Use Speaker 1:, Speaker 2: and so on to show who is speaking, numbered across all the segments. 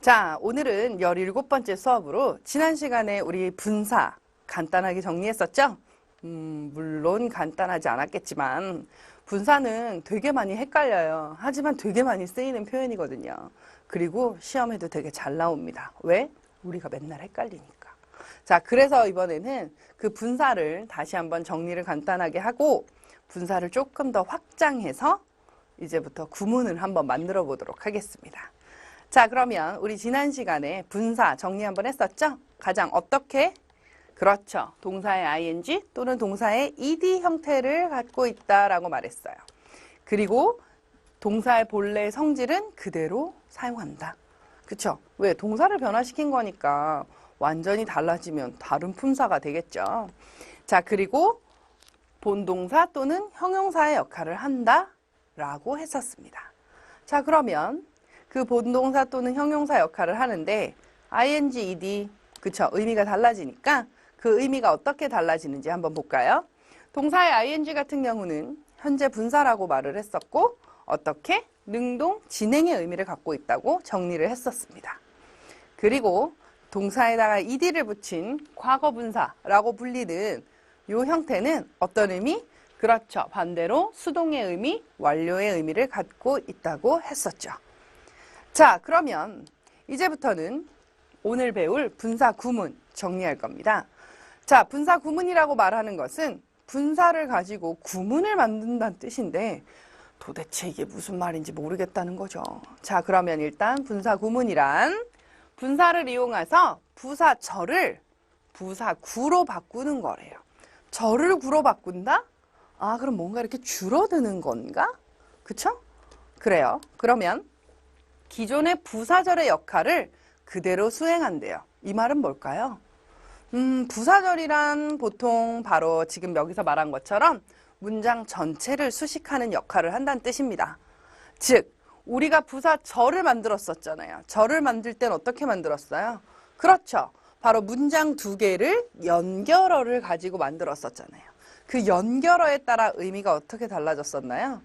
Speaker 1: 자, 오늘은 17번째 수업으로 지난 시간에 우리 분사 간단하게 정리했었죠? 물론 간단하지 않았겠지만 분사는 되게 많이 헷갈려요. 하지만 되게 많이 쓰이는 표현이거든요. 그리고 시험에도 되게 잘 나옵니다. 왜? 우리가 맨날 헷갈리니까. 자, 그래서 이번에는 그 분사를 다시 한번 정리를 간단하게 하고 분사를 조금 더 확장해서 이제부터 구문을 한번 만들어 보도록 하겠습니다. 자, 그러면 우리 지난 시간에 분사 정리 한번 했었죠? 가장 어떻게? 그렇죠. 동사의 ing 또는 동사의 ed 형태를 갖고 있다라고 말했어요. 그리고 동사의 본래 성질은 그대로 사용한다. 그쵸? 왜? 동사를 변화시킨 거니까 완전히 달라지면 다른 품사가 되겠죠. 자, 그리고 본동사 또는 형용사의 역할을 한다 라고 했었습니다. 자, 그러면 그 본동사 또는 형용사 역할을 하는데 ing, ed, 그쵸? 의미가 달라지니까 그 의미가 어떻게 달라지는지 한번 볼까요? 동사의 ing 같은 경우는 현재 분사라고 말을 했었고 어떻게? 능동, 진행의 의미를 갖고 있다고 정리를 했었습니다. 그리고 동사에다가 ed를 붙인 과거 분사라고 불리는 이 형태는 어떤 의미? 그렇죠. 반대로 수동의 의미, 완료의 의미를 갖고 있다고 했었죠. 자, 그러면 이제부터는 오늘 배울 분사 구문 정리할 겁니다. 자, 분사 구문이라고 말하는 것은 분사를 가지고 구문을 만든다는 뜻인데 도대체 이게 무슨 말인지 모르겠다는 거죠. 자, 그러면 일단 분사 구문이란 분사를 이용해서 부사절을 부사구로 바꾸는 거래요. 절을 구로 바꾼다? 아, 그럼 뭔가 이렇게 줄어드는 건가? 그쵸? 그래요. 그러면 기존의 부사절의 역할을 그대로 수행한대요. 이 말은 뭘까요? 부사절이란 보통 바로 지금 여기서 말한 것처럼 문장 전체를 수식하는 역할을 한다는 뜻입니다. 즉, 우리가 부사절을 만들었었잖아요. 절을 만들 땐 어떻게 만들었어요? 그렇죠. 바로 문장 두 개를 연결어를 가지고 만들었었잖아요. 그 연결어에 따라 의미가 어떻게 달라졌었나요?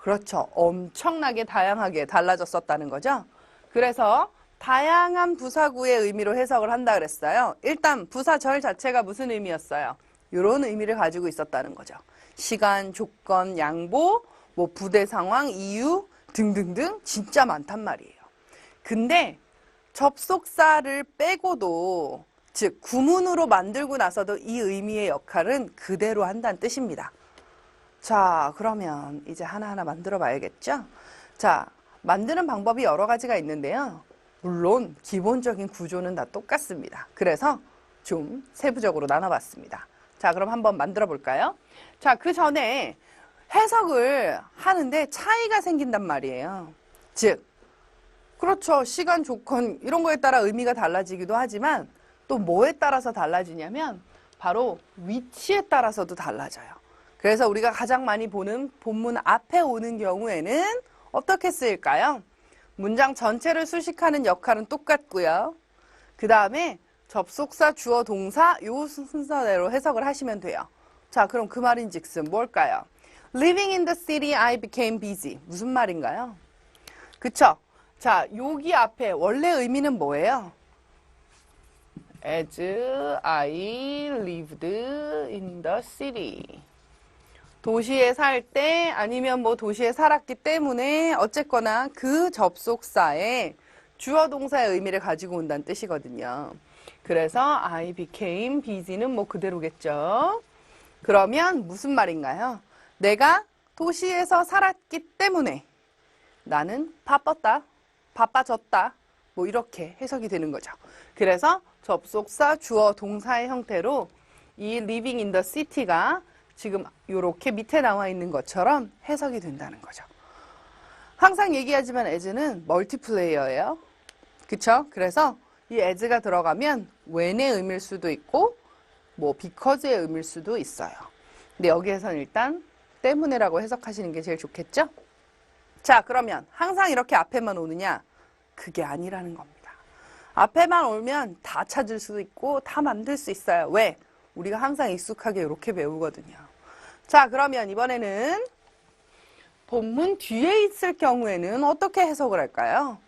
Speaker 1: 그렇죠. 엄청나게 다양하게 달라졌었다는 거죠. 그래서 다양한 부사구의 의미로 해석을 한다 그랬어요. 일단 부사절 자체가 무슨 의미였어요? 이런 의미를 가지고 있었다는 거죠. 시간, 조건, 양보, 뭐 부대 상황, 이유 등등등 진짜 많단 말이에요. 근데 접속사를 빼고도 즉 구문으로 만들고 나서도 이 의미의 역할은 그대로 한다는 뜻입니다. 자, 그러면 이제 하나하나 만들어 봐야겠죠? 자, 만드는 방법이 여러 가지가 있는데요. 물론 기본적인 구조는 다 똑같습니다. 그래서 좀 세부적으로 나눠봤습니다. 자, 그럼 한번 만들어 볼까요? 자, 그 전에 해석을 하는데 차이가 생긴단 말이에요. 즉, 그렇죠. 시간, 조건 이런 거에 따라 의미가 달라지기도 하지만 또 뭐에 따라서 달라지냐면 바로 위치에 따라서도 달라져요. 그래서 우리가 가장 많이 보는 본문 앞에 오는 경우에는 어떻게 쓰일까요? 문장 전체를 수식하는 역할은 똑같고요. 그 다음에 접속사, 주어, 동사 요 순서대로 해석을 하시면 돼요. 자, 그럼 그 말인즉슨 뭘까요? Living in the city, I became busy. 무슨 말인가요? 그쵸? 자, 여기 앞에 원래 의미는 뭐예요? As I lived in the city. 도시에 살 때 아니면 뭐 도시에 살았기 때문에 어쨌거나 그 접속사에 주어 동사의 의미를 가지고 온다는 뜻이거든요. 그래서 I became busy는 뭐 그대로겠죠. 그러면 무슨 말인가요? 내가 도시에서 살았기 때문에 나는 바빴다, 바빠졌다, 뭐 이렇게 해석이 되는 거죠. 그래서 접속사, 주어, 동사의 형태로 이 living in the city가 지금 이렇게 밑에 나와 있는 것처럼 해석이 된다는 거죠. 항상 얘기하지만 as는 멀티플레이어예요. 그쵸? 그래서 이 as가 들어가면 when의 의미일 수도 있고 뭐 because의 의미일 수도 있어요. 근데 여기에서는 일단 때문에라고 해석하시는 게 제일 좋겠죠? 자, 그러면 항상 이렇게 앞에만 오느냐? 그게 아니라는 겁니다. 앞에만 오면 다 찾을 수도 있고 다 만들 수 있어요. 왜? 우리가 항상 익숙하게 이렇게 배우거든요. 자, 그러면 이번에는 본문 뒤에 있을 경우에는 어떻게 해석을 할까요?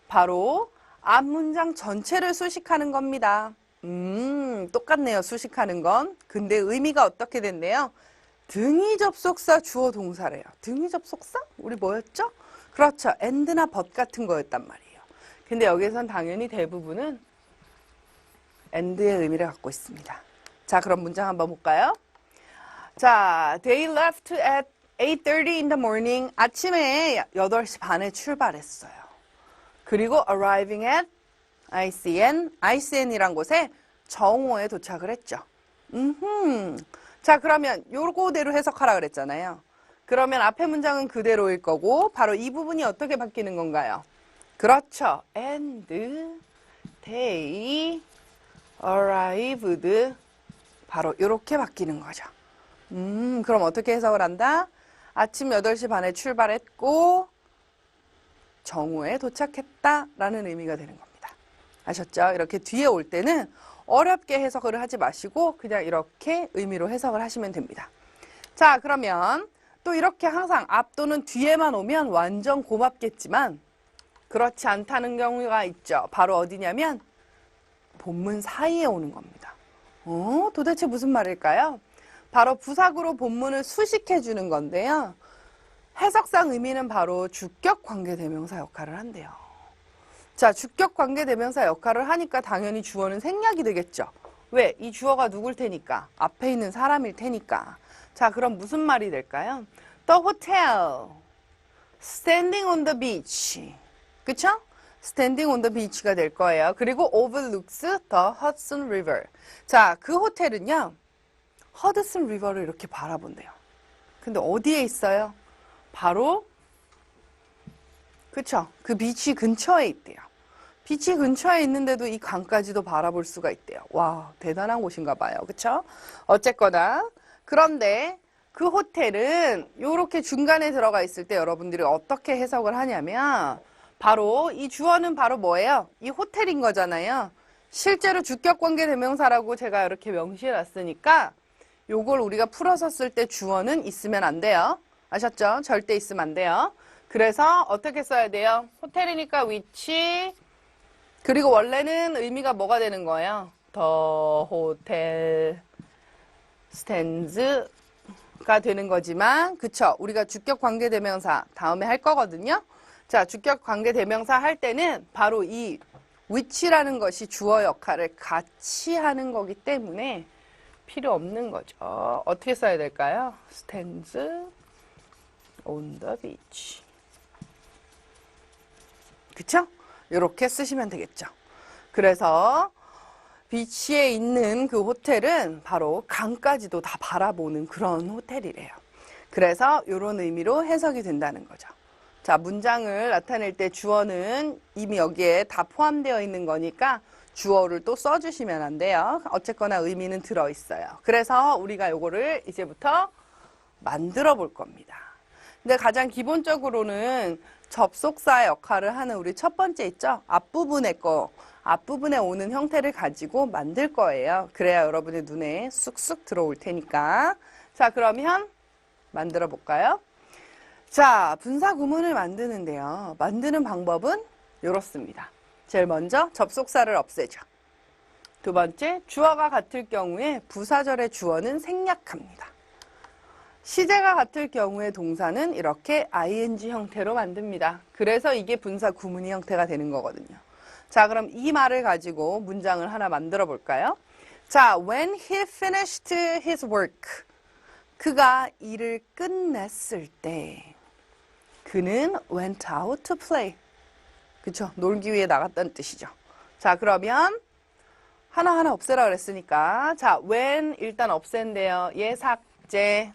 Speaker 1: 바로 앞 문장 전체를 수식하는 겁니다. 똑같네요. 수식하는 건. 근데 의미가 어떻게 됐네요? 등위 접속사 주어 동사래요. 등위 접속사? 우리 뭐였죠? 그렇죠. and나 but 같은 거였단 말이에요. 근데 여기선 당연히 대부분은 and의 의미를 갖고 있습니다. 자, 그럼 문장 한번 볼까요? 자, they left at 8:30 in the morning. 아침에 8시 반에 출발했어요. 그리고 arriving at ICN이란 곳에 정오에 도착을 했죠. 자, 그러면 요거대로 해석하라 그랬잖아요. 그러면 앞에 문장은 그대로일 거고 바로 이 부분이 어떻게 바뀌는 건가요? 그렇죠. And they arrived. 바로 이렇게 바뀌는 거죠. 그럼 어떻게 해석을 한다? 아침 8시 반에 출발했고 정오에 도착했다라는 의미가 되는 겁니다. 아셨죠? 이렇게 뒤에 올 때는 어렵게 해석을 하지 마시고 그냥 이렇게 의미로 해석을 하시면 됩니다. 자, 그러면 또 이렇게 항상 앞 또는 뒤에만 오면 완전 고맙겠지만 그렇지 않다는 경우가 있죠. 바로 어디냐면 본문 사이에 오는 겁니다. 도대체 무슨 말일까요? 바로 부사구로 본문을 수식해 주는 건데요. 해석상 의미는 바로 주격 관계대명사 역할을 한대요. 자, 주격 관계대명사 역할을 하니까 당연히 주어는 생략이 되겠죠. 왜? 이 주어가 누굴 테니까? 앞에 있는 사람일 테니까. 자, 그럼 무슨 말이 될까요? The hotel, standing on the beach. 그쵸? standing on the beach가 될 거예요. 그리고 overlooks the Hudson River. 자, 그 호텔은요. 허드슨 리버를 이렇게 바라본대요. 근데 어디에 있어요? 바로 그쵸? 그 비치 근처에 있대요. 비치 근처에 있는데도 이 강까지도 바라볼 수가 있대요. 와, 대단한 곳인가 봐요. 그쵸? 어쨌거나 그런데 그 호텔은 이렇게 중간에 들어가 있을 때 여러분들이 어떻게 해석을 하냐면 바로 이 주어는 바로 뭐예요? 이 호텔인 거잖아요. 실제로 주격관계 대명사라고 제가 이렇게 명시해 놨으니까 요걸 우리가 풀어서 쓸 때 주어는 있으면 안 돼요. 아셨죠? 절대 있으면 안 돼요. 그래서 어떻게 써야 돼요? 호텔이니까 which 그리고 원래는 의미가 뭐가 되는 거예요? The hotel stands가 되는 거지만 그쵸? 우리가 주격관계대명사 다음에 할 거거든요. 자, 주격관계대명사 할 때는 바로 이 which라는 것이 주어 역할을 같이 하는 거기 때문에 필요 없는 거죠. 어떻게 써야 될까요? stands on the beach. 그쵸? 이렇게 쓰시면 되겠죠. 그래서 비치에 있는 그 호텔은 바로 강까지도 다 바라보는 그런 호텔이래요. 그래서 이런 의미로 해석이 된다는 거죠. 자, 문장을 나타낼 때 주어는 이미 여기에 다 포함되어 있는 거니까 주어를 또 써주시면 안 돼요. 어쨌거나 의미는 들어있어요. 그래서 우리가 요거를 이제부터 만들어 볼 겁니다. 근데 가장 기본적으로는 접속사 역할을 하는 우리 첫 번째 있죠? 앞부분에 오는 형태를 가지고 만들 거예요. 그래야 여러분의 눈에 쑥쑥 들어올 테니까. 자, 그러면 만들어 볼까요? 자, 분사 구문을 만드는데요. 만드는 방법은 이렇습니다. 제일 먼저 접속사를 없애죠. 두 번째, 주어가 같을 경우에 부사절의 주어는 생략합니다. 시제가 같을 경우에 동사는 이렇게 ing 형태로 만듭니다. 그래서 이게 분사 구문의 형태가 되는 거거든요. 자, 그럼 이 말을 가지고 문장을 하나 만들어 볼까요? 자, when he finished his work. 그가 일을 끝냈을 때 그는 went out to play. 그쵸? 놀기 위해 나갔다는 뜻이죠. 자, 그러면 하나하나 없애라 그랬으니까 자, when 일단 없앤대요. 얘 삭제.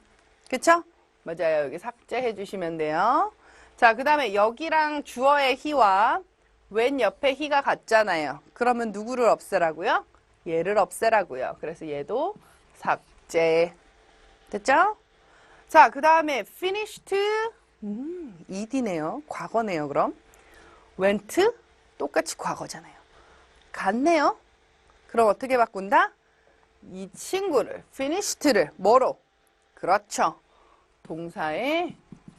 Speaker 1: 그쵸? 맞아요. 여기 삭제해 주시면 돼요. 자, 그 다음에 여기랑 주어의 he와 when 옆에 he가 같잖아요. 그러면 누구를 없애라고요? 얘를 없애라고요. 그래서 얘도 삭제. 됐죠? 자, 그 다음에 finished ed네요. 과거네요. 그럼 went 똑같이 과거잖아요. 갔네요. 그럼 어떻게 바꾼다? 이 친구를 finished를 뭐로? 그렇죠. 동사의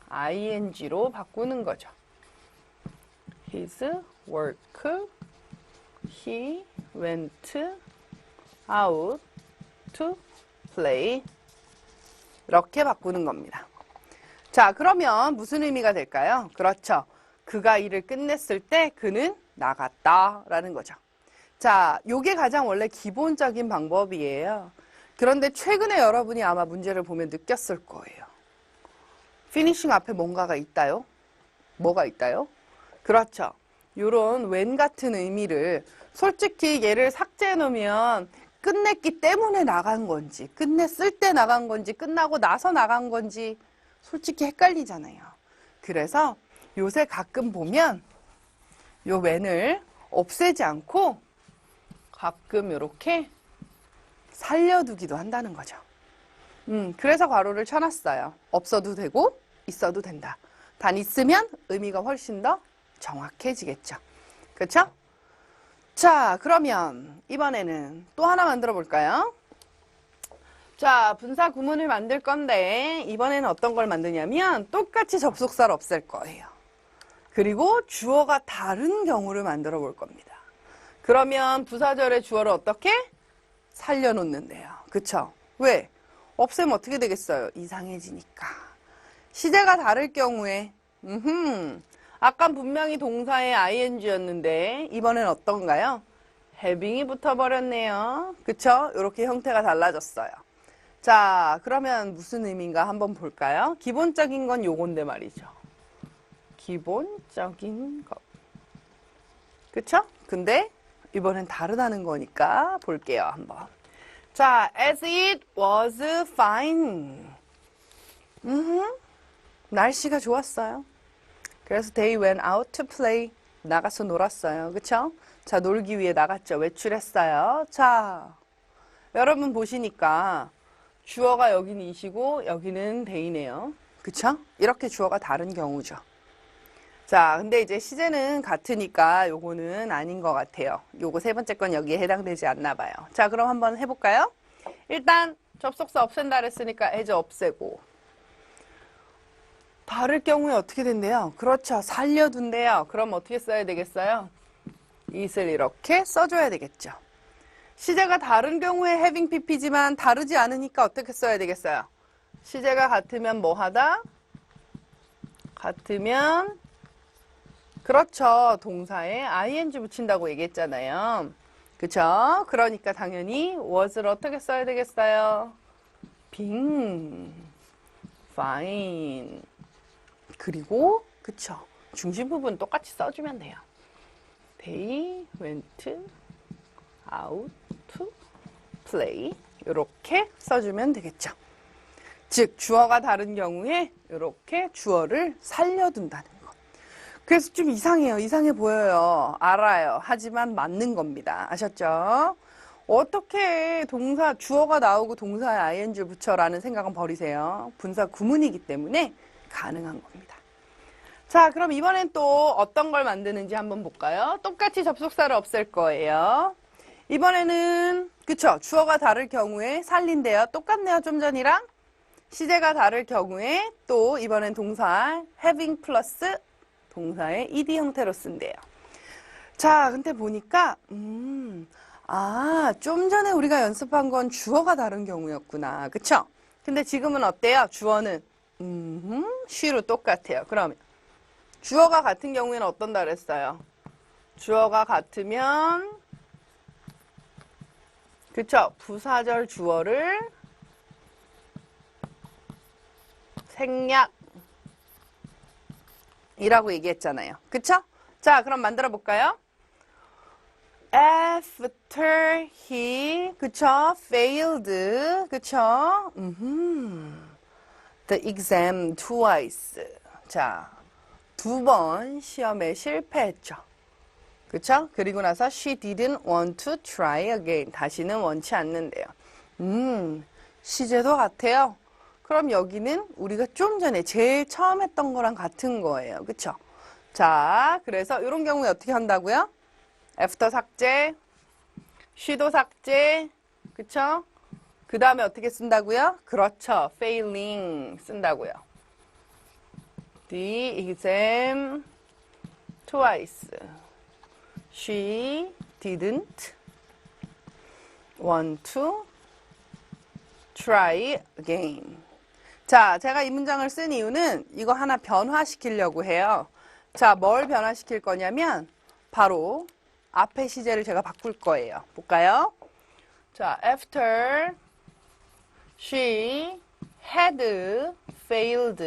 Speaker 1: ing로 바꾸는 거죠. His work He went out to play. 이렇게 바꾸는 겁니다. 자, 그러면 무슨 의미가 될까요? 그렇죠. 그가 일을 끝냈을 때 그는 나갔다라는 거죠. 자, 요게 가장 원래 기본적인 방법이에요. 그런데 최근에 여러분이 아마 문제를 보면 느꼈을 거예요. 피니싱 앞에 뭔가가 있다요? 뭐가 있다요? 그렇죠. 요런 when 같은 의미를 솔직히 얘를 삭제해 놓으면 끝냈기 때문에 나간 건지, 끝냈을 때 나간 건지, 끝나고 나서 나간 건지 솔직히 헷갈리잖아요. 그래서 요새 가끔 보면 요 when을 없애지 않고 가끔 이렇게 살려두기도 한다는 거죠. 그래서 괄호를 쳐놨어요. 없어도 되고 있어도 된다. 단 있으면 의미가 훨씬 더 정확해지겠죠. 그렇죠? 자, 그러면 이번에는 또 하나 만들어 볼까요? 자, 분사 구문을 만들 건데 이번에는 어떤 걸 만드냐면 똑같이 접속사를 없앨 거예요. 그리고 주어가 다른 경우를 만들어 볼 겁니다. 그러면 부사절의 주어를 어떻게? 살려놓는데요. 그쵸? 왜? 없애면 어떻게 되겠어요? 이상해지니까. 시제가 다를 경우에 아까 분명히 동사의 ing였는데 이번엔 어떤가요? having이 붙어버렸네요. 그쵸? 이렇게 형태가 달라졌어요. 자, 그러면 무슨 의미인가 한번 볼까요? 기본적인 건 요건데 말이죠. 기본적인 것. 그쵸? 근데 이번엔 다르다는 거니까 볼게요, 한번. 자, as it was fine. 날씨가 좋았어요. 그래서 they went out to play. 나가서 놀았어요. 그쵸? 자, 놀기 위해 나갔죠. 외출했어요. 자, 여러분 보시니까 주어가 여기는 이시고 여기는 they네요. 그쵸? 이렇게 주어가 다른 경우죠. 자, 근데 이제 시제는 같으니까 요거는 아닌 것 같아요. 요거 세 번째 건 여기에 해당되지 않나 봐요. 자, 그럼 한번 해볼까요? 일단 접속사 없앤다 그랬으니까 as 없애고 다를 경우에 어떻게 된대요? 그렇죠. 살려둔대요. 그럼 어떻게 써야 되겠어요? it을 이렇게 써줘야 되겠죠. 시제가 다른 경우에 having pp지만 다르지 않으니까 어떻게 써야 되겠어요? 시제가 같으면 뭐 하다? 같으면 그렇죠. 동사에 ing 붙인다고 얘기했잖아요. 그쵸? 그러니까 당연히 was를 어떻게 써야 되겠어요? being fine. 그리고 그쵸? 중심 부분 똑같이 써주면 돼요. They went out to play. 이렇게 써주면 되겠죠. 즉 주어가 다른 경우에 이렇게 주어를 살려둔다는 거. 그래서 좀 이상해요. 이상해 보여요. 알아요. 하지만 맞는 겁니다. 아셨죠? 어떻게 동사, 주어가 나오고 동사에 ing를 붙여라는 생각은 버리세요. 분사 구문이기 때문에 가능한 겁니다. 자, 그럼 이번엔 또 어떤 걸 만드는지 한번 볼까요? 똑같이 접속사를 없앨 거예요. 이번에는 그쵸? 주어가 다를 경우에 살린대요. 똑같네요. 좀 전이랑. 시제가 다를 경우에 또 이번엔 동사 having 플러스 동사의 ed 형태로 쓴대요. 자, 근데 보니까 좀 전에 우리가 연습한 건 주어가 다른 경우였구나. 그쵸? 근데 지금은 어때요? 주어는 she로 똑같아요. 그러면 주어가 같은 경우에는 어떤다 그랬어요? 주어가 같으면 그쵸? 부사절 주어를 생략 이라고 얘기했잖아요. 그쵸? 자, 그럼 만들어 볼까요? After he, 그쵸? failed, 그쵸? The exam twice. 자, 두 번 시험에 실패했죠. 그쵸? 그리고 나서 she didn't want to try again. 다시는 원치 않는데요. 시제도 같아요. 그럼 여기는 우리가 좀 전에 제일 처음 했던 거랑 같은 거예요. 그쵸? 자, 그래서 이런 경우에 어떻게 한다고요? after 삭제, she도 삭제, 그쵸? 그 다음에 어떻게 쓴다고요? 그렇죠. failing 쓴다고요. The exam twice. She didn't want to try again. 자, 제가 이 문장을 쓴 이유는 이거 하나 변화시키려고 해요. 자, 뭘 변화시킬 거냐면 바로 앞에 시제를 제가 바꿀 거예요. 볼까요? 자, after she had failed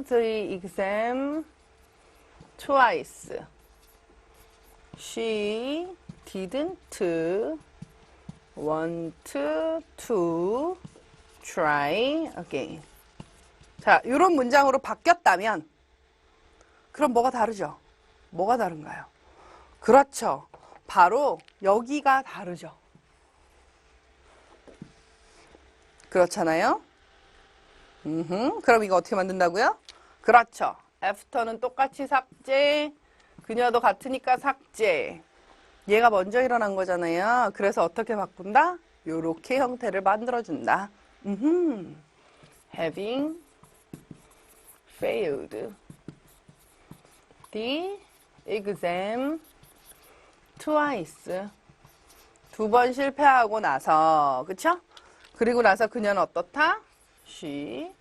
Speaker 1: the exam twice. She didn't want to try again. 자, 이런 문장으로 바뀌었다면 그럼 뭐가 다르죠? 뭐가 다른가요? 그렇죠. 바로 여기가 다르죠. 그렇잖아요? 그럼 이거 어떻게 만든다고요? 그렇죠. after는 똑같이 삭제, 그녀도 같으니까 삭제. 얘가 먼저 일어난 거잖아요. 그래서 어떻게 바꾼다? 요렇게 형태를 만들어준다. Having failed the exam twice. 2번 실패하고 나서, 그쵸? 그리고 나서 그녀는 어떻다? She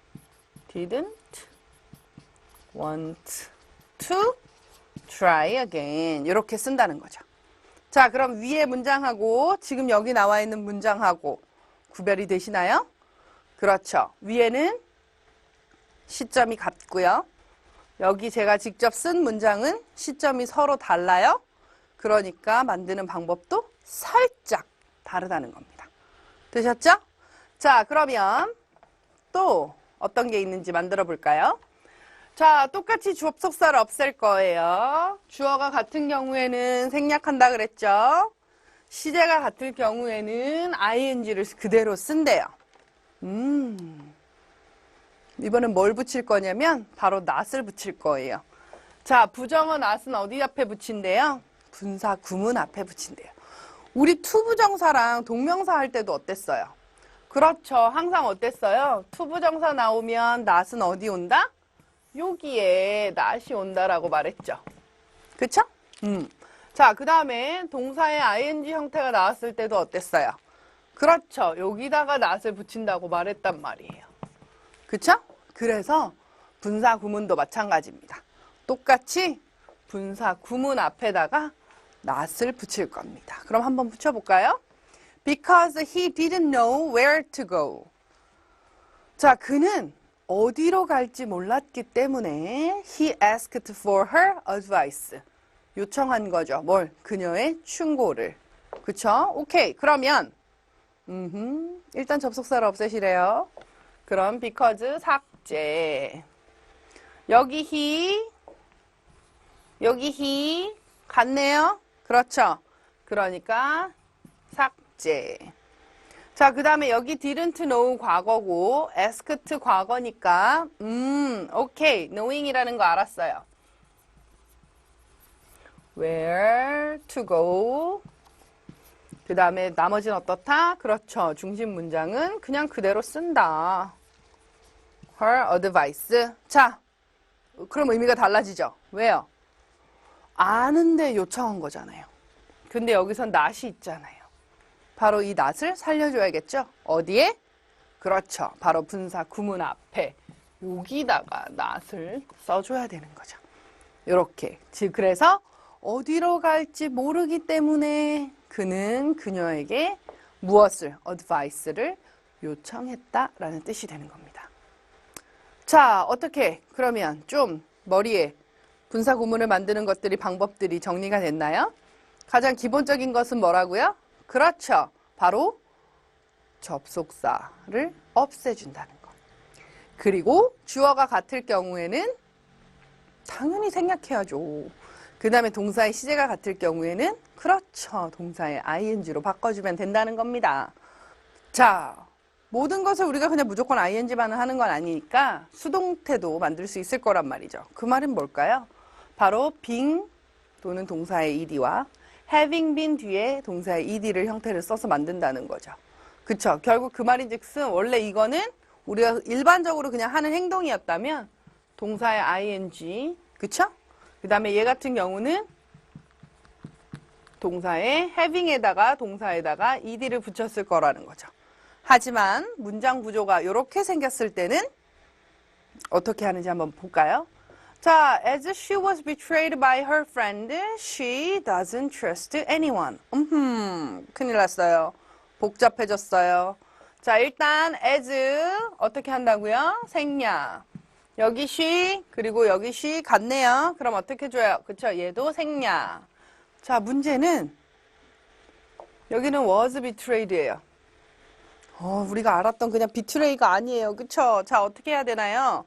Speaker 1: didn't want to try again. 이렇게 쓴다는 거죠. 자, 그럼 위에 문장하고 지금 여기 나와 있는 문장하고 구별이 되시나요? 그렇죠. 위에는 시점이 같고요. 여기 제가 직접 쓴 문장은 시점이 서로 달라요. 그러니까 만드는 방법도 살짝 다르다는 겁니다. 되셨죠? 자, 그러면 또 어떤 게 있는지 만들어 볼까요? 자, 똑같이 접속사를 없앨 거예요. 주어가 같은 경우에는 생략한다 그랬죠? 시제가 같을 경우에는 ing를 그대로 쓴대요. 이번엔 뭘 붙일 거냐면 바로 not을 붙일 거예요. 자, 부정어 not은 어디 앞에 붙인대요? 분사 구문 앞에 붙인대요. 우리 투부정사랑 동명사 할 때도 어땠어요? 그렇죠. 항상 어땠어요? 투부정사 나오면 not은 어디 온다? 여기에 not이 온다라고 말했죠. 그쵸? 자, 그 다음에 동사의 ing 형태가 나왔을 때도 어땠어요? 그렇죠. 여기다가 not을 붙인다고 말했단 말이에요. 그쵸? 그래서 분사 구문도 마찬가지입니다. 똑같이 분사 구문 앞에다가 not을 붙일 겁니다. 그럼 한번 붙여볼까요? Because he didn't know where to go. 자, 그는 어디로 갈지 몰랐기 때문에 he asked for her advice. 요청한 거죠. 뭘? 그녀의 충고를. 그쵸? 오케이. 그러면 일단 접속사를 없애시래요. 그럼 because 삭제. 여기 he 같네요. 그렇죠? 그러니까 삭제. 자, 그 다음에 여기 didn't know 과거고 asked 과거니까 오케이. knowing이라는 거 알았어요. where to go. 그 다음에 나머지는 어떻다? 그렇죠. 중심 문장은 그냥 그대로 쓴다. her advice. 자, 그럼 의미가 달라지죠. 왜요? 아는데 요청한 거잖아요. 근데 여기선 not이 있잖아요. 바로 이 not을 살려줘야겠죠? 어디에? 그렇죠. 바로 분사 구문 앞에 여기다가 not을 써줘야 되는 거죠. 이렇게. 즉 그래서 어디로 갈지 모르기 때문에 그는 그녀에게 무엇을? advice를 요청했다라는 뜻이 되는 겁니다. 자, 어떻게? 그러면 좀 머리에 분사 구문을 만드는 것들이 방법들이 정리가 됐나요? 가장 기본적인 것은 뭐라고요? 그렇죠. 바로 접속사를 없애준다는 것. 그리고 주어가 같을 경우에는 당연히 생략해야죠. 그 다음에 동사의 시제가 같을 경우에는 그렇죠. 동사의 ing로 바꿔주면 된다는 겁니다. 자, 모든 것을 우리가 그냥 무조건 ing만 하는 건 아니니까 수동태도 만들 수 있을 거란 말이죠. 그 말은 뭘까요? 바로 being 또는 동사의 ed와 having been 뒤에 동사의 ed를 형태를 써서 만든다는 거죠. 그쵸? 결국 그 말인즉슨 원래 이거는 우리가 일반적으로 그냥 하는 행동이었다면 동사의 ing, 그쵸? 그 다음에 얘 같은 경우는 동사에 having에다가 동사에다가 ed를 붙였을 거라는 거죠. 하지만 문장 구조가 이렇게 생겼을 때는 어떻게 하는지 한번 볼까요? 자, as she was betrayed by her friend, she doesn't trust anyone. 큰일 났어요. 복잡해졌어요. 자, 일단 as 어떻게 한다고요? 생략. 여기 she 그리고 여기 she 같네요. 그럼 어떻게 줘요? 그쵸? 얘도 생략. 자, 문제는 여기는 was betrayed예요. 우리가 알았던 그냥 betray가 아니에요. 그쵸? 자, 어떻게 해야 되나요?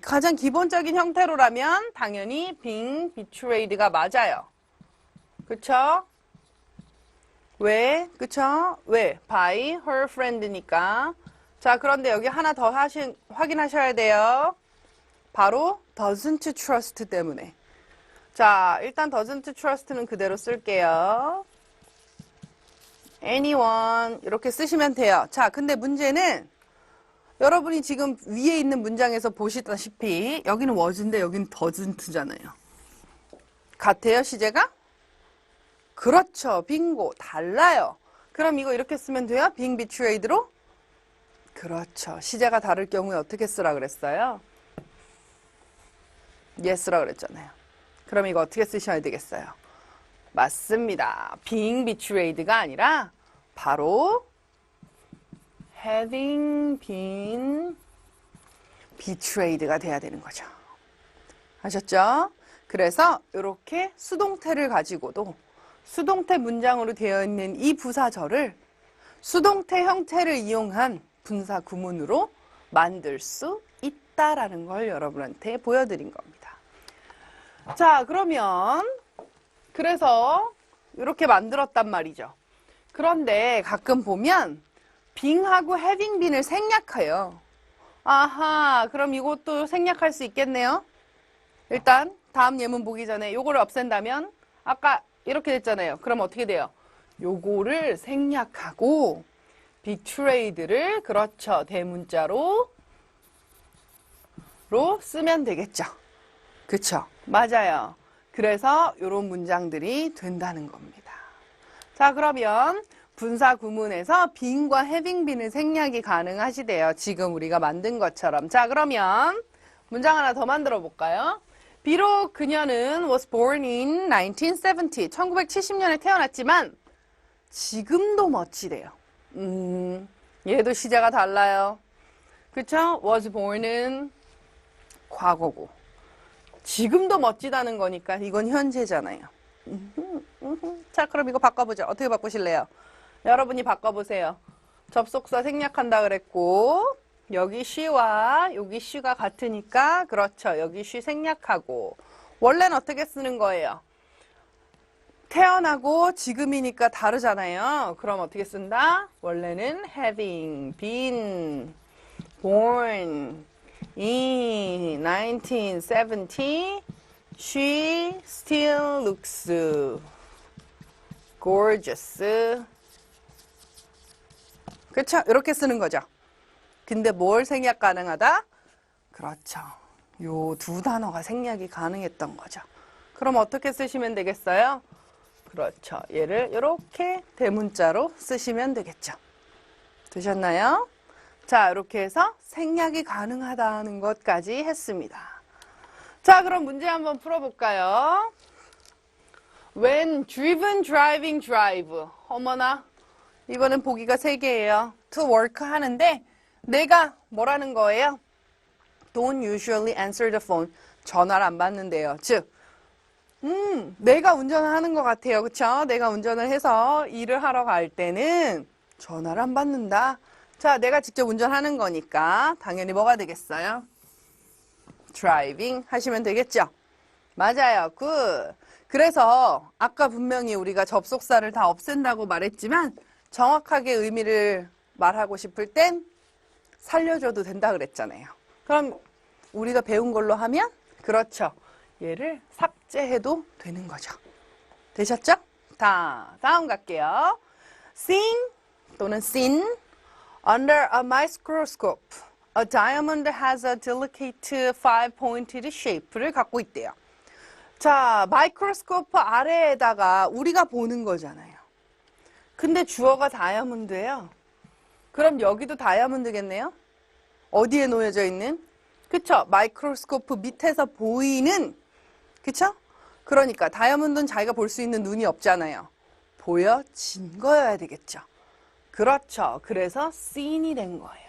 Speaker 1: 가장 기본적인 형태로라면 당연히 being betrayed가 맞아요. 그쵸? 왜? 그쵸? 왜? by her friend니까. 자, 그런데 여기 하나 더 확인하셔야 돼요. 바로 doesn't trust 때문에. 자, 일단 doesn't trust는 그대로 쓸게요. anyone 이렇게 쓰시면 돼요. 자, 근데 문제는 여러분이 지금 위에 있는 문장에서 보시다시피 여기는 was인데 여기는 doesn't잖아요. 같아요, 시제가? 그렇죠. 빙고. 달라요. 그럼 이거 이렇게 쓰면 돼요? being betrayed로? 그렇죠. 시제가 다를 경우에 어떻게 쓰라 그랬어요? yes라 그랬잖아요. 그럼 이거 어떻게 쓰셔야 되겠어요? 맞습니다. being betrayed가 아니라 바로 having been betrayed가 돼야 되는 거죠. 아셨죠? 그래서 이렇게 수동태를 가지고도 수동태 문장으로 되어 있는 이 부사절을 수동태 형태를 이용한 분사 구문으로 만들 수 있다라는 걸 여러분한테 보여드린 겁니다. 자, 그러면 그래서 이렇게 만들었단 말이죠. 그런데 가끔 보면 being하고 having been을 생략해요. 아하, 그럼 이것도 생략할 수 있겠네요. 일단 다음 예문 보기 전에 요거를 없앤다면 아까 이렇게 됐잖아요. 그럼 어떻게 돼요? 요거를 생략하고 betrayed를 그렇죠. 대문자로 쓰면 되겠죠. 그쵸? 맞아요. 그래서 요런 문장들이 된다는 겁니다. 자, 그러면 분사 구문에서 being과 having been을 생략이 가능하시대요. 지금 우리가 만든 것처럼. 자, 그러면 문장 하나 더 만들어 볼까요? 비록 그녀는 was born in 1970, 1970년에 태어났지만 지금도 멋지대요. 얘도 시제가 달라요. 그쵸? was born은 과거고 지금도 멋지다는 거니까 이건 현재잖아요. 자, 그럼 이거 바꿔보죠. 어떻게 바꾸실래요? 여러분이 바꿔보세요. 접속사 생략한다 그랬고 여기 she와 여기 she가 같으니까 그렇죠. 여기 she 생략하고 원래는 어떻게 쓰는 거예요? 태어나고 지금이니까 다르잖아요. 그럼 어떻게 쓴다? 원래는 having been born in 1970 she still looks gorgeous. 그렇죠? 이렇게 쓰는 거죠. 근데 뭘 생략 가능하다? 그렇죠. 요 두 단어가 생략이 가능했던 거죠. 그럼 어떻게 쓰시면 되겠어요? 그렇죠. 얘를 이렇게 대문자로 쓰시면 되겠죠. 되셨나요? 자, 이렇게 해서 생략이 가능하다는 것까지 했습니다. 자, 그럼 문제 한번 풀어볼까요? When driven, driving, drive. 어머나, 이번엔 보기가 3개예요. to work 하는데 내가 뭐라는 거예요? Don't usually answer the phone. 전화를 안 받는데요. 즉, 내가 운전을 하는 것 같아요. 그쵸? 내가 운전을 해서 일을 하러 갈 때는 전화를 안 받는다. 자, 내가 직접 운전하는 거니까 당연히 뭐가 되겠어요? driving 하시면 되겠죠? 맞아요. 굿. 그래서 아까 분명히 우리가 접속사를 다 없앤다고 말했지만 정확하게 의미를 말하고 싶을 땐 살려줘도 된다 그랬잖아요. 그럼 우리가 배운 걸로 하면 그렇죠. 얘를 삭제해도 되는 거죠. 되셨죠? 다음 갈게요. Seen 또는 seen under a microscope. A diamond has a delicate five-pointed shape를 갖고 있대요. 자, 마이크로스코프 아래에다가 우리가 보는 거잖아요. 근데 주어가 다이아몬드예요. 그럼 여기도 다이아몬드겠네요? 어디에 놓여져 있는? 그쵸? 마이크로스코프 밑에서 보이는, 그쵸? 그러니까 다이아몬드는 자기가 볼 수 있는 눈이 없잖아요. 보여진 거여야 되겠죠. 그렇죠. 그래서 seen이 된 거예요.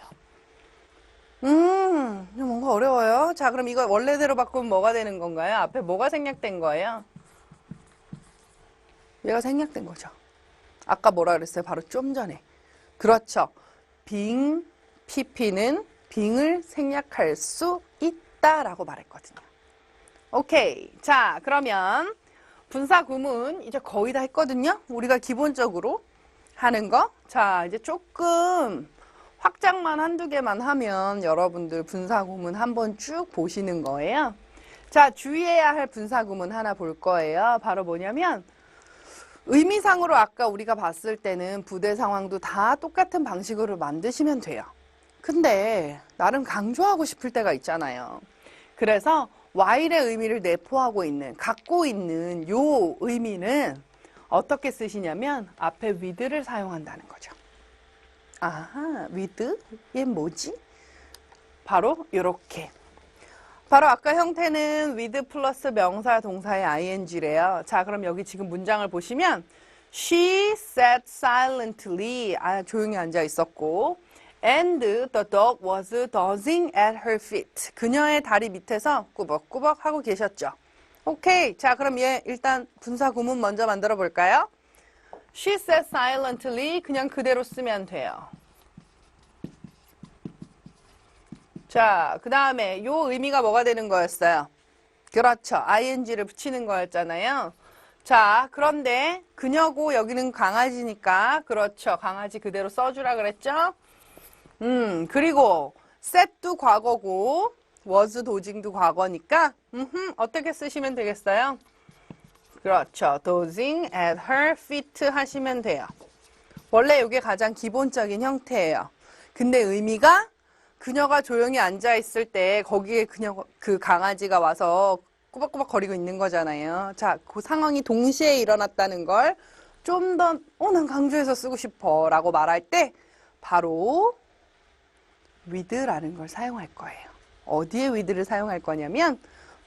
Speaker 1: 이거 뭔가 어려워요. 자, 그럼 이거 원래대로 바꾸면 뭐가 되는 건가요? 앞에 뭐가 생략된 거예요? 얘가 생략된 거죠. 아까 뭐라 그랬어요? 바로 좀 전에. 그렇죠. PP는 빙을 생략할 수 있다라고 말했거든요. 오케이. 자, 그러면 분사 구문 이제 거의 다 했거든요. 우리가 기본적으로 하는 거. 자, 이제 조금 확장만 한두 개만 하면 여러분들 분사 구문 한번 쭉 보시는 거예요. 자, 주의해야 할 분사 구문 하나 볼 거예요. 바로 뭐냐면 의미상으로 아까 우리가 봤을 때는 부대 상황도 다 똑같은 방식으로 만드시면 돼요. 근데 나름 강조하고 싶을 때가 있잖아요. 그래서 while의 의미를 내포하고 있는, 갖고 있는 요 의미는 어떻게 쓰시냐면 앞에 with를 사용한다는 거죠. 아하, with? 얘 뭐지? 바로 이렇게. 바로 아까 형태는 with 플러스 명사 동사의 ing래요. 자, 그럼 여기 지금 문장을 보시면 She sat silently. 조용히 앉아 있었고 And the dog was dozing at her feet. 그녀의 다리 밑에서 꾸벅꾸벅 하고 계셨죠. 오케이. 자, 그럼 얘 일단 분사 구문 먼저 만들어 볼까요? She sat silently. 그냥 그대로 쓰면 돼요. 자, 그 다음에 요 의미가 뭐가 되는 거였어요? 그렇죠. ing를 붙이는 거였잖아요. 자, 그런데 그녀고 여기는 강아지니까 그렇죠. 강아지 그대로 써주라 그랬죠? 그리고 set도 과거고 was 도징도 과거니까 어떻게 쓰시면 되겠어요? 그렇죠. dozing at her feet 하시면 돼요. 원래 이게 가장 기본적인 형태예요. 근데 의미가 그녀가 조용히 앉아있을 때 거기에 그 강아지가 와서 꾸벅꾸벅 거리고 있는 거잖아요. 자, 그 상황이 동시에 일어났다는 걸 좀 더, 난 강조해서 쓰고 싶어 라고 말할 때 바로 with라는 걸 사용할 거예요. 어디에 with를 사용할 거냐면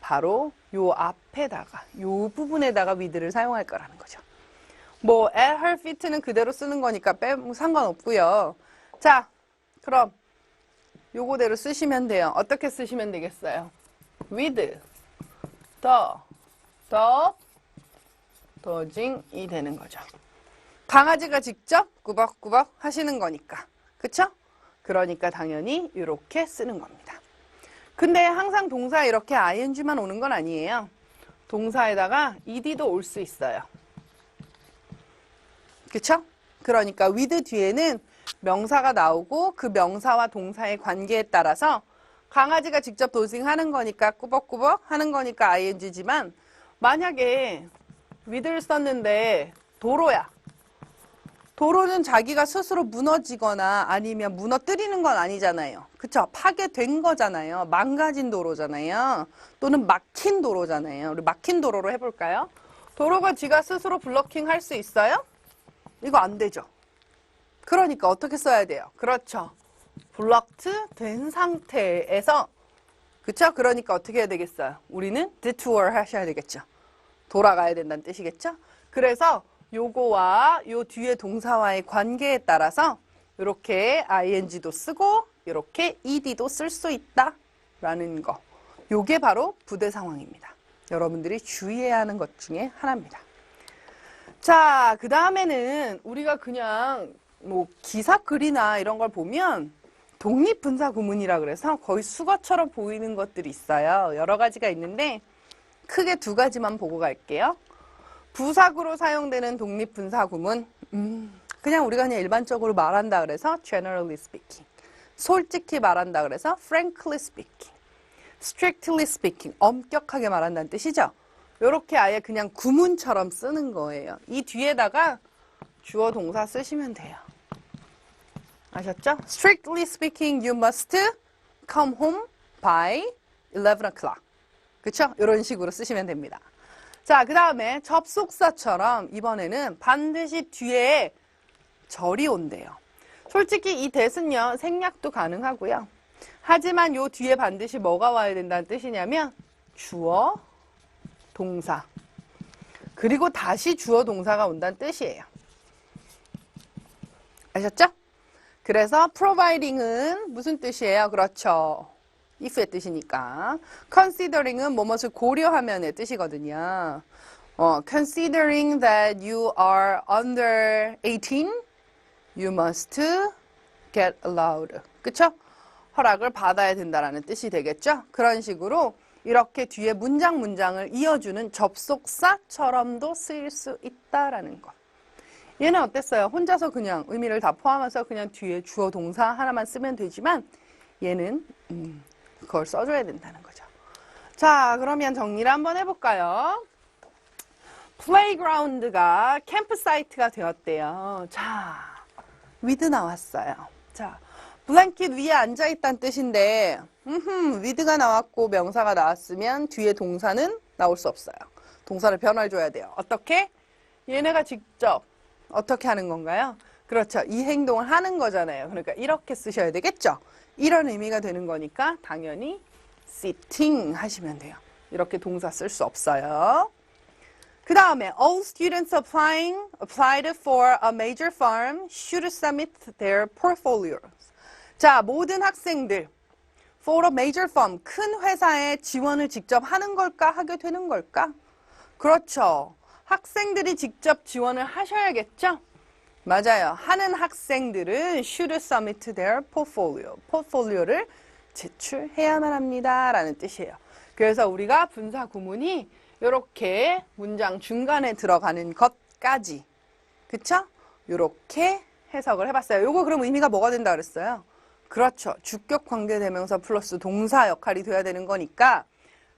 Speaker 1: 바로 요 앞에다가, 요 부분에다가 with를 사용할 거라는 거죠. 뭐 at her feet는 그대로 쓰는 거니까 빼면 상관없고요. 자, 그럼 요거대로 쓰시면 돼요. 어떻게 쓰시면 되겠어요? with the dozing이 되는 거죠. 강아지가 직접 꾸벅꾸벅 하시는 거니까. 그쵸? 그러니까 당연히 이렇게 쓰는 겁니다. 근데 항상 동사 이렇게 ing만 오는 건 아니에요. 동사에다가 ed도 올 수 있어요. 그쵸? 그러니까 with 뒤에는 명사가 나오고 그 명사와 동사의 관계에 따라서 강아지가 직접 도징하는 거니까 꾸벅꾸벅 하는 거니까 ing지만 만약에 with를 썼는데 도로야. 도로는 자기가 스스로 무너지거나 아니면 무너뜨리는 건 아니잖아요. 그쵸? 파괴된 거잖아요. 망가진 도로잖아요. 또는 막힌 도로잖아요. 우리 막힌 도로로 해볼까요? 도로가 지가 스스로 블로킹 할 수 있어요? 이거 안 되죠. 그러니까 어떻게 써야 돼요? 그렇죠. 블럭트 된 상태에서 그쵸? 그러니까 어떻게 해야 되겠어요? 우리는 detour 하셔야 되겠죠. 돌아가야 된다는 뜻이겠죠? 그래서 요거와 요 뒤에 동사와의 관계에 따라서 이렇게 ing도 쓰고 이렇게 ed도 쓸 수 있다라는 거. 요게 바로 부대 상황입니다. 여러분들이 주의해야 하는 것 중에 하나입니다. 자, 그 다음에는 우리가 그냥 뭐 기사 글이나 이런 걸 보면 독립분사 구문이라 그래서 거의 수거처럼 보이는 것들이 있어요. 여러 가지가 있는데 크게 두 가지만 보고 갈게요. 부사구로 사용되는 독립분사 구문, 그냥 우리가 그냥 일반적으로 말한다 그래서 generally speaking, 솔직히 말한다 그래서 frankly speaking, strictly speaking, 엄격하게 말한다는 뜻이죠. 이렇게 아예 그냥 구문처럼 쓰는 거예요. 이 뒤에다가 주어 동사 쓰시면 돼요. 아셨죠? Strictly speaking, you must come home by 11 o'clock. 그쵸? 이런 식으로 쓰시면 됩니다. 자, 그 다음에 접속사처럼 이번에는 반드시 뒤에 절이 온대요. 솔직히 이 that은요, 생략도 가능하고요. 하지만 요 뒤에 반드시 뭐가 와야 된다는 뜻이냐면 주어, 동사. 그리고 다시 주어, 동사가 온다는 뜻이에요. 아셨죠? 그래서 providing은 무슨 뜻이에요? 그렇죠. if의 뜻이니까. considering은 뭐뭇을 고려하면의 뜻이거든요. considering that you are under 18, you must get allowed. 그쵸? 허락을 받아야 된다라는 뜻이 되겠죠? 그런 식으로 이렇게 뒤에 문장을 이어주는 접속사처럼도 쓰일 수 있다라는 거. 얘는 어땠어요? 혼자서 그냥 의미를 다 포함해서 그냥 뒤에 주어 동사 하나만 쓰면 되지만 얘는 그걸 써줘야 된다는 거죠. 자, 그러면 정리를 한번 해볼까요? 플레이그라운드가 캠프사이트가 되었대요. 자, with 나왔어요. 자, 블랭킷 위에 앉아있다는 뜻인데 with가 나왔고 명사가 나왔으면 뒤에 동사는 나올 수 없어요. 동사를 변화줘야 돼요. 어떻게? 얘네가 직접 어떻게 하는 건가요? 그렇죠. 이 행동을 하는 거잖아요. 그러니까 이렇게 쓰셔야 되겠죠. 이런 의미가 되는 거니까 당연히 sitting 하시면 돼요. 이렇게 동사 쓸 수 없어요. 그 다음에 all students applied for a major firm should submit their portfolios. 자, 모든 학생들 for a major firm, 큰 회사에 지원을 직접 하는 걸까? 하게 되는 걸까? 그렇죠. 학생들이 직접 지원을 하셔야겠죠? 맞아요. 하는 학생들은 should submit their portfolio. 포트폴리오를 제출해야만 합니다. 라는 뜻이에요. 그래서 우리가 분사 구문이 이렇게 문장 중간에 들어가는 것까지, 그쵸? 이렇게 해석을 해봤어요. 요거 그럼 의미가 뭐가 된다 그랬어요? 그렇죠. 주격 관계대명사 플러스 동사 역할이 돼야 되는 거니까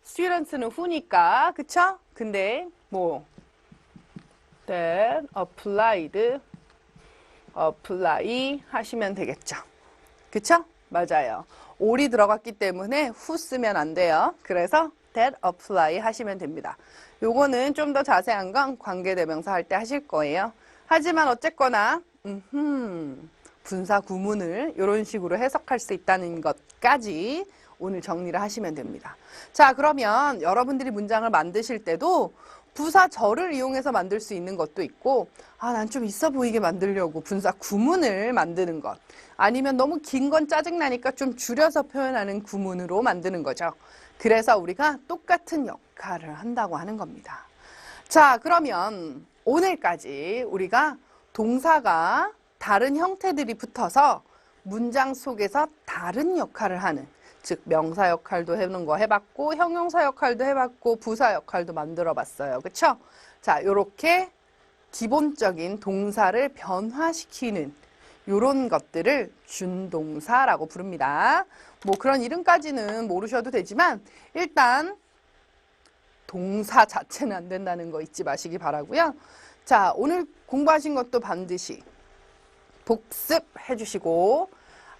Speaker 1: students는 who니까, 그쵸? 근데 뭐 that apply 하시면 되겠죠. 그쵸? 맞아요. all이 들어갔기 때문에 who 쓰면 안 돼요. 그래서 that apply 하시면 됩니다. 요거는 좀 더 자세한 건 관계대명사 할 때 하실 거예요. 하지만 어쨌거나 분사 구문을 이런 식으로 해석할 수 있다는 것까지 오늘 정리를 하시면 됩니다. 자, 그러면 여러분들이 문장을 만드실 때도 부사절을 이용해서 만들 수 있는 것도 있고, 난 좀 있어 보이게 만들려고 분사 구문을 만드는 것, 아니면 너무 긴 건 짜증나니까 좀 줄여서 표현하는 구문으로 만드는 거죠. 그래서 우리가 똑같은 역할을 한다고 하는 겁니다. 자, 그러면 오늘까지 우리가 동사가 다른 형태들이 붙어서 문장 속에서 다른 역할을 하는, 즉 명사 역할도 해보는 거 해봤고 형용사 역할도 해봤고 부사 역할도 만들어 봤어요. 그쵸? 자, 요렇게 기본적인 동사를 변화시키는 요런 것들을 준동사라고 부릅니다. 뭐 그런 이름까지는 모르셔도 되지만 일단 동사 자체는 안 된다는 거 잊지 마시기 바라고요. 자, 오늘 공부하신 것도 반드시 복습해 주시고,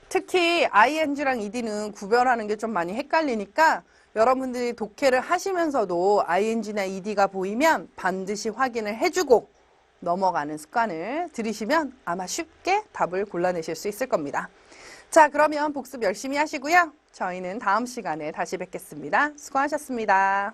Speaker 1: 특히 ing랑 ed는 구별하는 게 좀 많이 헷갈리니까 여러분들이 독해를 하시면서도 ing나 ed가 보이면 반드시 확인을 해주고 넘어가는 습관을 들이시면 아마 쉽게 답을 골라내실 수 있을 겁니다. 자, 그러면 복습 열심히 하시고요. 저희는 다음 시간에 다시 뵙겠습니다. 수고하셨습니다.